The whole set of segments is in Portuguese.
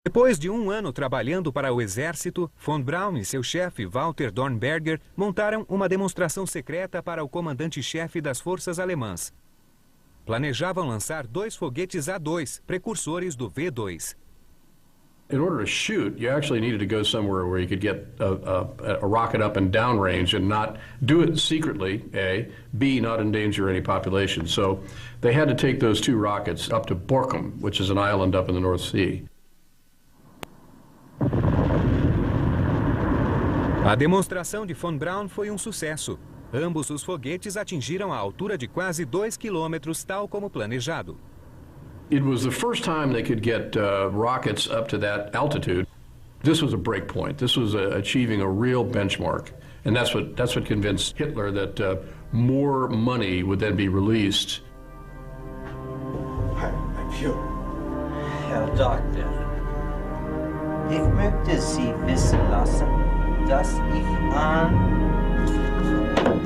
Depois de um ano trabalhando para o exército, von Braun e seu chefe Walter Dornberger montaram uma demonstração secreta para o comandante-chefe das forças alemãs. Planejavam lançar 2 foguetes A2, precursores do V2. In order to shoot, you actually needed to go somewhere where you could get a rocket up and down range and not do it secretly, A, B, not endanger any population. So they had to take those 2 rockets up to Borkum, which is an island up in the North Sea. A demonstração de von Braun foi um sucesso. Ambos os foguetes atingiram a altura de quase 2 quilômetros, tal como planejado. It was the first time they could get rockets up to that altitude. This was a break point. This was achieving a real benchmark. And that's what convinced Hitler that more money would then be released. I'm Führer. Herr Doktor, ich möchte Sie wissen lassen, dass ich an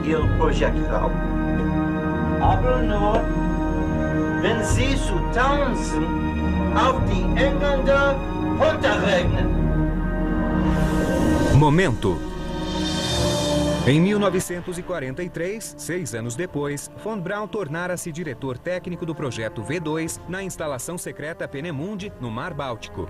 Ihr Projekt glaube. Aber nur, wenn Sie zu tanzen auf die Engländer runterregnen. Momento. Em 1943, 6 anos depois, von Braun tornara-se diretor técnico do projeto V2 na instalação secreta Peenemünde, no Mar Báltico.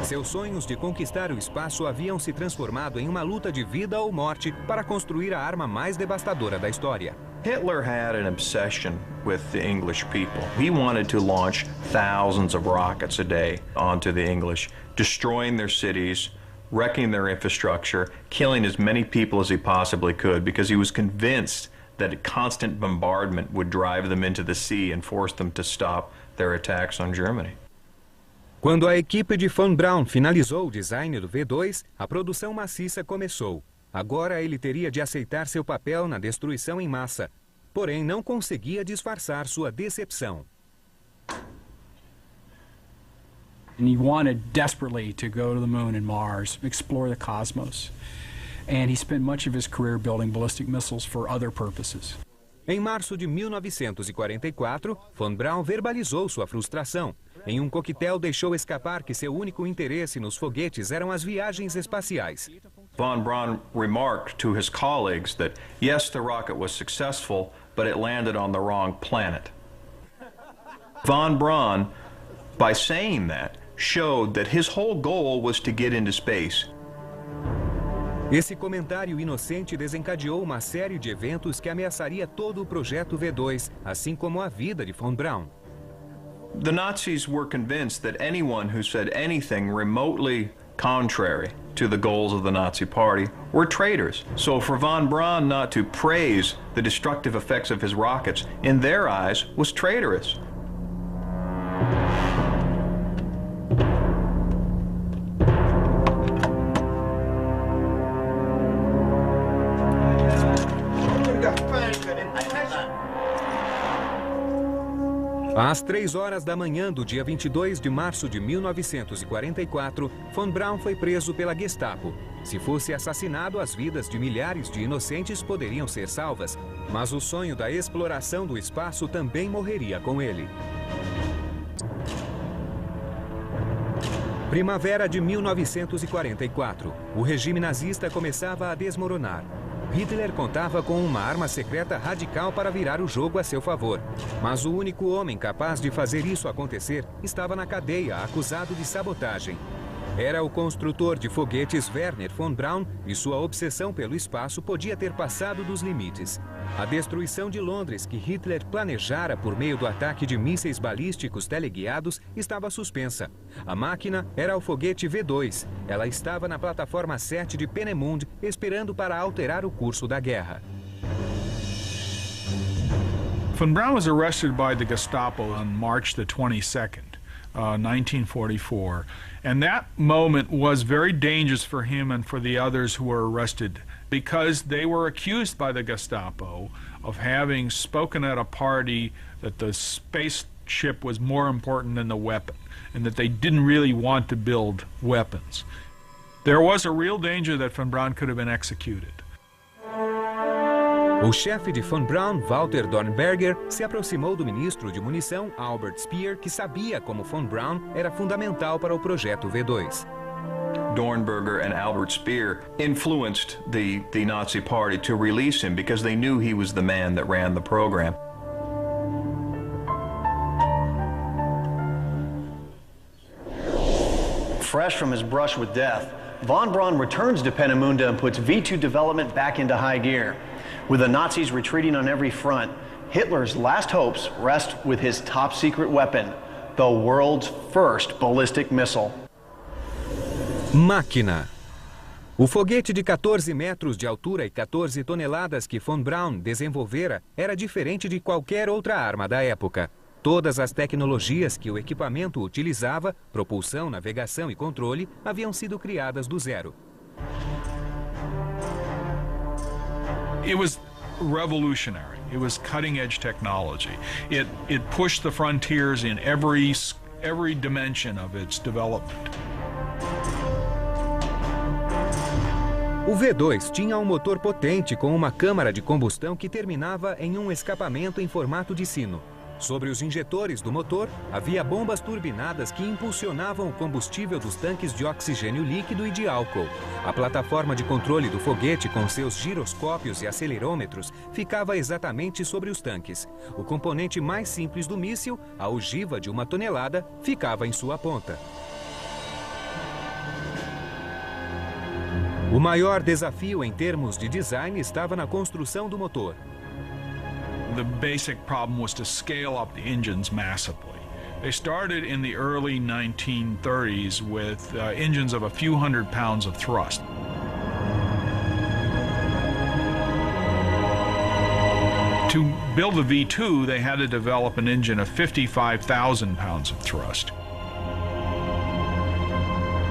Seus sonhos de conquistar o espaço haviam se transformado em uma luta de vida ou morte para construir a arma mais devastadora da história. Hitler had an obsession with the English people. He wanted to launch thousands of rockets a day onto the English, destroying their cities, wrecking their infrastructure, killing as many people as he possibly could, because he was convinced that constant bombardment would drive them into the sea and force them to stop their attacks on Germany. Quando a equipe de von Braun finalizou o design do V2, a produção maciça começou. Agora ele teria de aceitar seu papel na destruição em massa, porém não conseguia disfarçar sua decepção. And he wanted desperately to go to the moon and Mars, explore the cosmos. And he spent much of his career building ballistic missiles for other purposes. Em março de 1944, von Braun verbalizou sua frustração. Em um coquetel deixou escapar que seu único interesse nos foguetes eram as viagens espaciais. Von Braun remarked to his colleagues that, yes, the rocket was successful, but it landed on the wrong planet. Von Braun, by saying that, showed that his whole goal was to get into space. Esse comentário inocente desencadeou uma série de eventos que ameaçaria todo o projeto V2, assim como a vida de von Braun. The Nazis were convinced that anyone who said anything remotely contrary to the goals of the Nazi Party were traitors. So for von Braun not to praise the destructive effects of his rockets, in their eyes, was traitorous. Às 3 horas da manhã do dia 22 de março de 1944, von Braun foi preso pela Gestapo. Se fosse assassinado, as vidas de milhares de inocentes poderiam ser salvas, mas o sonho da exploração do espaço também morreria com ele. Primavera de 1944. O regime nazista começava a desmoronar. Hitler contava com uma arma secreta radical para virar o jogo a seu favor. Mas o único homem capaz de fazer isso acontecer estava na cadeia, acusado de sabotagem. Era o construtor de foguetes Werner von Braun e sua obsessão pelo espaço podia ter passado dos limites. A destruição de Londres, que Hitler planejara por meio do ataque de mísseis balísticos teleguiados, estava suspensa. A máquina era o foguete V2. Ela estava na plataforma 7 de Peenemünde, esperando para alterar o curso da guerra. Von Braun was arrested by the Gestapo on March the 22nd. 1944, and that moment was very dangerous for him and for the others who were arrested, because they were accused by the Gestapo of having spoken at a party that the spaceship was more important than the weapon, and that they didn't really want to build weapons. There was a real danger that von Braun could have been executed. O chefe de von Braun, Walter Dornberger, se aproximou do ministro de munição, Albert Speer, que sabia como von Braun era fundamental para o projeto V2. Dornberger and Albert Speer influenced the Nazi Party to release him because they knew he was the man that ran the program. Fresh from his brush with death, von Braun returns to Peenemünde and puts V2 development back into high gear. With the Nazis retreating on every front, Hitler's last hopes rest with his top secret weapon, the world's first ballistic missile. Máquina. O foguete de 14 metros de altura e 14 toneladas que von Braun desenvolvera era diferente de qualquer outra arma da época. Todas as tecnologias que o equipamento utilizava, propulsão, navegação e controle, haviam sido criadas do zero. It was revolutionary. It was cutting-edge technology. It pushed the frontiers in every dimension of its development. O V2 tinha um motor potente com uma câmara de combustão que terminava em um escapamento em formato de sino. Sobre os injetores do motor, havia bombas turbinadas que impulsionavam o combustível dos tanques de oxigênio líquido e de álcool. A plataforma de controle do foguete, com seus giroscópios e acelerômetros, ficava exatamente sobre os tanques. O componente mais simples do míssil, a ogiva de 1 tonelada, ficava em sua ponta. O maior desafio em termos de design estava na construção do motor. The basic problem was to scale up the engines massively. They started in the early 1930s with engines of a few hundred pounds of thrust. To build the V2, they had to develop an engine of 55,000 pounds of thrust.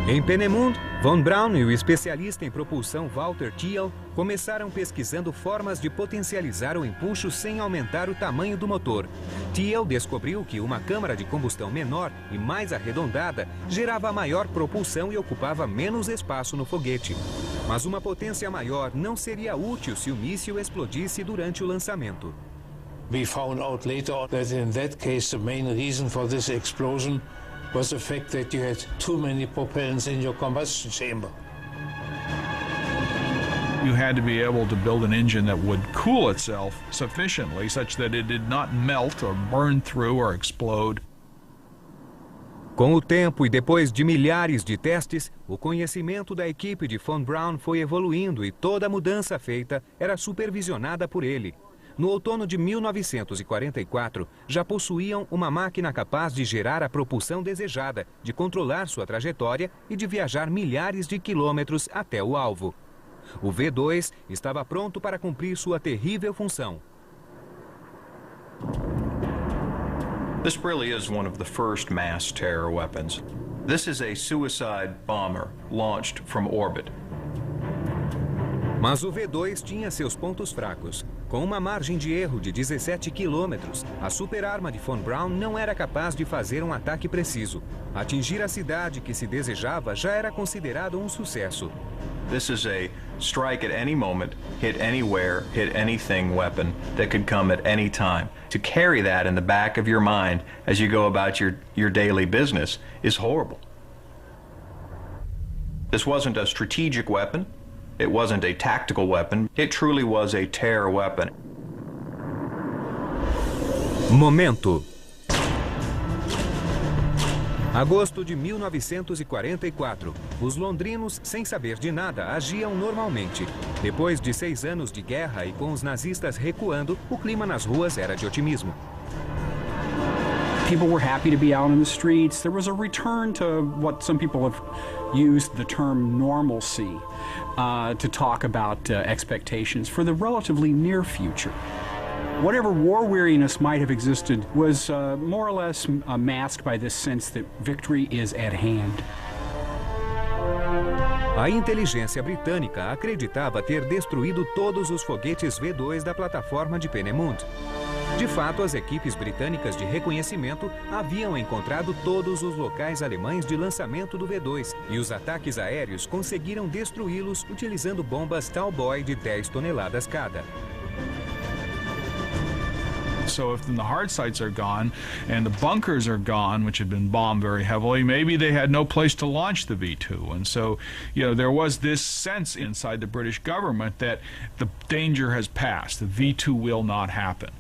Em Peenemünde, von Braun e o especialista em propulsão Walter Thiel começaram pesquisando formas de potencializar o empuxo sem aumentar o tamanho do motor. Thiel descobriu que uma câmara de combustão menor e mais arredondada gerava maior propulsão e ocupava menos espaço no foguete. Mas uma potência maior não seria útil se o míssil explodisse durante o lançamento. We found out later that in that case the main reason for this explosion was the fact that you had too many propellants in your combustion chamber. You had to be able to build an engine that would cool itself sufficiently such that it did not melt or burn through or explode. Com o tempo e depois de milhares de testes, o conhecimento da equipe de von Braun foi evoluindo e toda a mudança feita era supervisionada por ele. No outono de 1944, já possuíam uma máquina capaz de gerar a propulsão desejada, de controlar sua trajetória e de viajar milhares de quilômetros até o alvo. O V2 estava pronto para cumprir sua terrível função. This really is one of the first mass terror weapons. This is a suicide bomber launched from orbit. Mas o V2 tinha seus pontos fracos. Com uma margem de erro de 17 quilômetros, a superarma de von Braun não era capaz de fazer um ataque preciso. Atingir a cidade que se desejava já era considerado um sucesso. This is a strike at any moment, hit anywhere, hit anything weapon that could come at any time. To carry that in the back of your mind as you go about your daily business is horrible. This wasn't a strategic weapon. It wasn't a tactical weapon. It truly was a terror weapon. Momento. Agosto de 1944. Os londrinos, sem saber de nada, agiam normalmente. Depois de 6 anos de guerra e com os nazistas recuando, o clima nas ruas era de otimismo. People were happy to be out in the streets. There was a return to what some people have used the term normalcy to talk about expectations for the relatively near future. Whatever war weariness might have existed was more or less masked by this sense that victory is at hand. A inteligência britânica acreditava ter destruído todos os foguetes V2 da plataforma de Peenemünde. De fato, as equipes britânicas de reconhecimento haviam encontrado todos os locais alemães de lançamento do V2 e os ataques aéreos conseguiram destruí-los utilizando bombas Tallboy de 10 toneladas cada. So if the hard sites are gone and the bunkers are gone, which had been bombed very heavily, maybe they had no place to launch the V2. And so, you know, there was this sense inside the British government that the danger has passed. The V2 will not happen.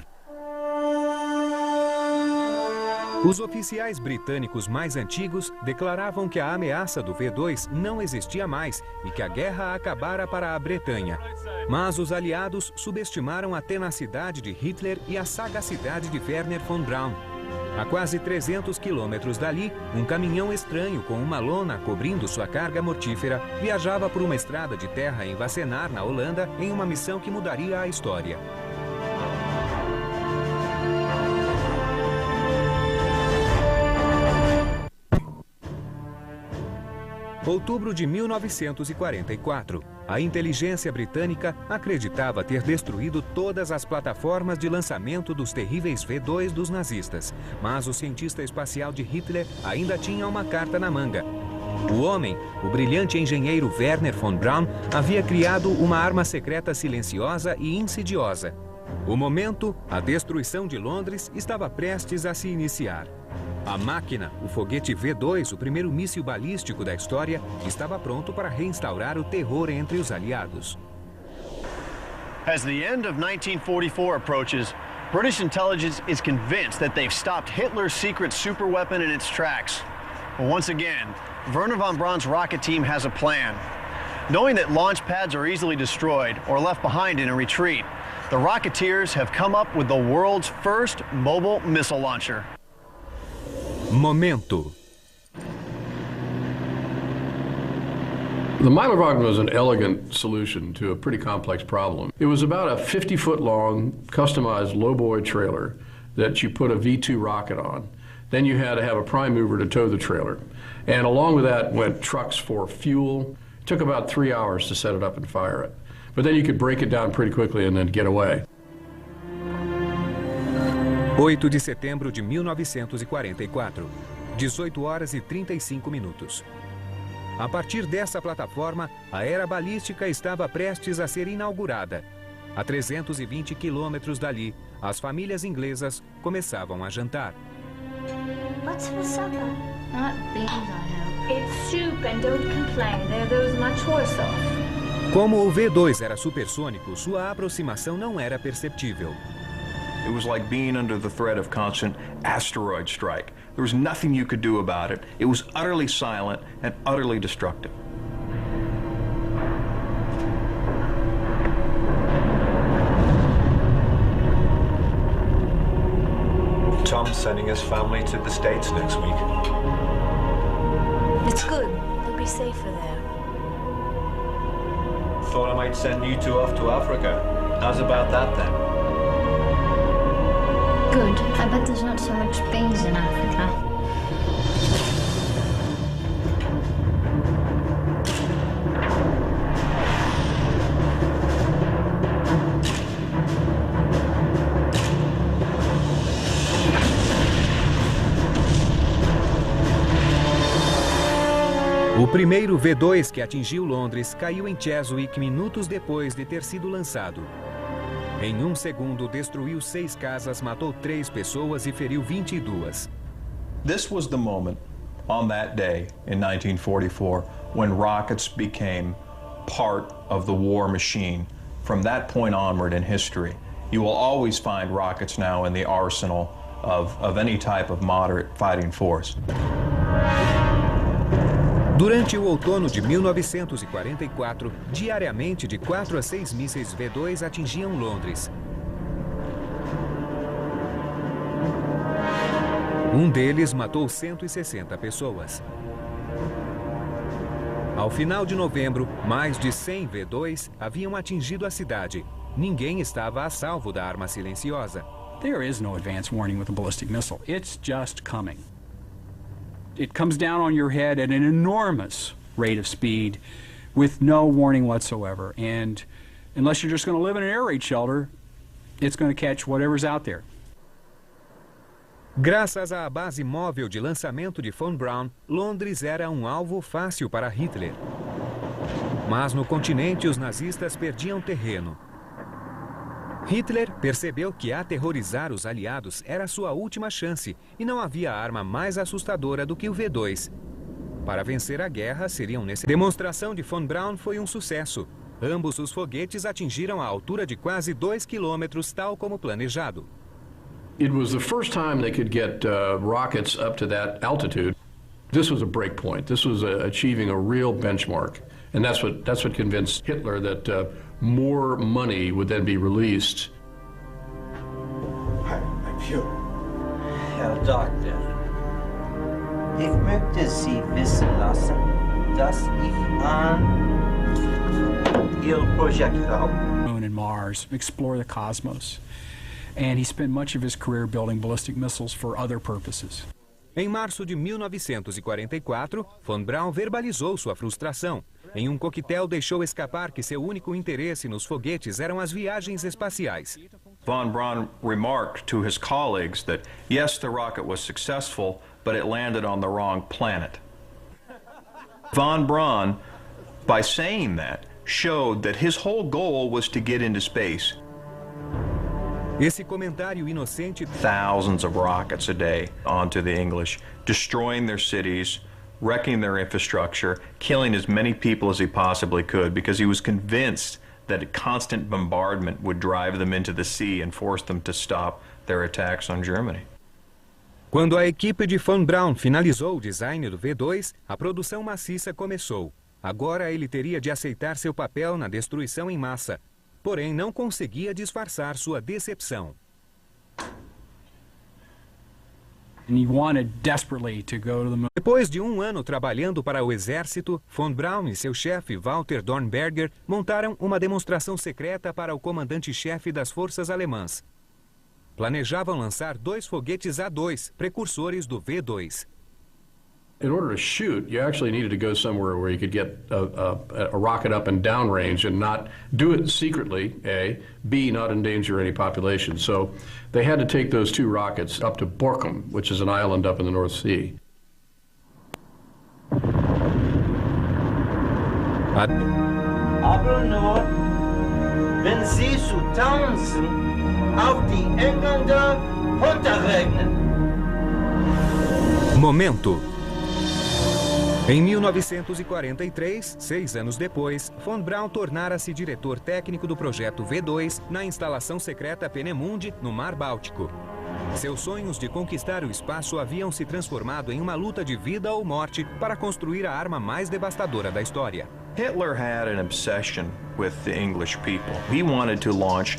Os oficiais britânicos mais antigos declaravam que a ameaça do V2 não existia mais e que a guerra acabara para a Bretanha. Mas os aliados subestimaram a tenacidade de Hitler e a sagacidade de Wernher von Braun. A quase 300 quilômetros dali, um caminhão estranho com uma lona cobrindo sua carga mortífera viajava por uma estrada de terra em Wassenaar, na Holanda, em uma missão que mudaria a história. Outubro de 1944. A inteligência britânica acreditava ter destruído todas as plataformas de lançamento dos terríveis V2 dos nazistas. Mas o cientista espacial de Hitler ainda tinha uma carta na manga. O homem, o brilhante engenheiro Wernher von Braun, havia criado uma arma secreta silenciosa e insidiosa. O momento, a destruição de Londres, estava prestes a se iniciar. A máquina, o foguete V2, o primeiro míssil balístico da história, estava pronto para reinstaurar o terror entre os aliados. As the end of 1944 approaches, British intelligence is convinced that they've stopped Hitler's secret superweapon in its tracks. But once again, Wernher von Braun's rocket team has a plan. Knowing that launch pads are easily destroyed or left behind in a retreat, the Rocketeers have come up with the world's first mobile missile launcher. Momento. The Milowagen was an elegant solution to a pretty complex problem. It was about a 50-foot-long, customized lowboy trailer that you put a V2 rocket on. Then you had to have a prime mover to tow the trailer. And along with that went trucks for fuel. It took about 3 hours to set it up and fire it. But then you could break it down pretty quickly and then get away. 8 de setembro de 1944, 18 horas e 35 minutos. A partir dessa plataforma, a era balística estava prestes a ser inaugurada. A 320 quilômetros dali, as famílias inglesas começavam a jantar. What's for supper? Not beans, I hope. It's soup, and don't complain. There are those much worse off. Como o V2 era supersônico, sua aproximação não era perceptível. It was like being under the threat of constant asteroid strike. There was nothing you could do about it. It was utterly silent and utterly destructive. Tom's sending his family to the States next week. It's good. They'll be safer there. Thought I might send you two off to Africa. How's about that then? Good. I bet there's not so much beans in Africa. O primeiro V2 que atingiu Londres caiu em Chiswick minutos depois de ter sido lançado. Em um segundo, destruiu 6 casas, matou 3 pessoas e feriu 22. This was the moment on that day in 1944 when rockets became part of the war machine. From that point onward in history, you will always find rockets now in the arsenal of any type of moderate fighting force. Durante o outono de 1944, diariamente de 4 a 6 mísseis V2 atingiam Londres. Um deles matou 160 pessoas. Ao final de novembro, mais de 100 V2 haviam atingido a cidade. Ninguém estava a salvo da arma silenciosa. There is no advance warning with a ballistic missile. It's just coming. It comes down on your head at an enormous rate of speed with no warning whatsoever. And unless you're just going to live in an air raid shelter, it's going to catch whatever's out there. Graças à base móvel de lançamento de von Braun, Londres era um alvo fácil para Hitler. Mas no continente, os nazistas perdiam terreno. Hitler percebeu que aterrorizar os aliados era sua última chance e não havia arma mais assustadora do que o V2. Para vencer a guerra, seriam necessárias. A demonstração de von Braun foi um sucesso. Ambos os foguetes atingiram a altura de quase 2 quilômetros, tal como planejado. It was the first time they could get rockets up to that altitude. This was a break point. This was achieving a real benchmark. And that's what convinced Hitler that more money would then be released. I'm here. Herr Doctor, ich möchte Sie wissen lassen, dass ich an Ihr Projektil Moon and Mars, explore the cosmos. And he spent much of his career building ballistic missiles for other purposes. Em março de 1944, von Braun verbalizou sua frustração. Em um coquetel, deixou escapar que seu único interesse nos foguetes eram as viagens espaciais. Von Braun remarked to his colleagues that, yes, the rocket was successful, but it landed on the wrong planet. Von Braun, by saying that, showed that his whole goal was to get into space. Esse comentário inocente. Thousands of rockets a day onto the English, destroying their cities, wrecking their infrastructure, killing as many people as he possibly could, because he was convinced that a constant bombardment would drive them into the sea and force them to stop their attacks on Germany. Quando a equipe de von Braun finalizou o design do V2, a produção maciça começou. Agora ele teria de aceitar seu papel na destruição em massa. Porém, não conseguia disfarçar sua decepção. And he wanted desperately to go to the moon. Depois de um ano trabalhando para o exército, von Braun e seu chefe Walter Dornberger montaram uma demonstração secreta para o comandante-chefe das forças alemãs. Planejavam lançar 2 foguetes A2, precursores do V2. In order to shoot, you actually needed to go somewhere where you could get a rocket up and down range and not do it secretly, A, B, not endanger any population. So they had to take those 2 rockets up to Borkum, which is an island up in the North Sea. Aber nur, wenn Sie zu tanzen auf die Engländer runterregnen. Momento. Em 1943, 6 anos depois, von Braun tornara-se diretor técnico do projeto V2 na instalação secreta Peenemünde, no Mar Báltico. Seus sonhos de conquistar o espaço haviam se transformado em uma luta de vida ou morte para construir a arma mais devastadora da história. Hitler had an obsession with the English people. He wanted to launch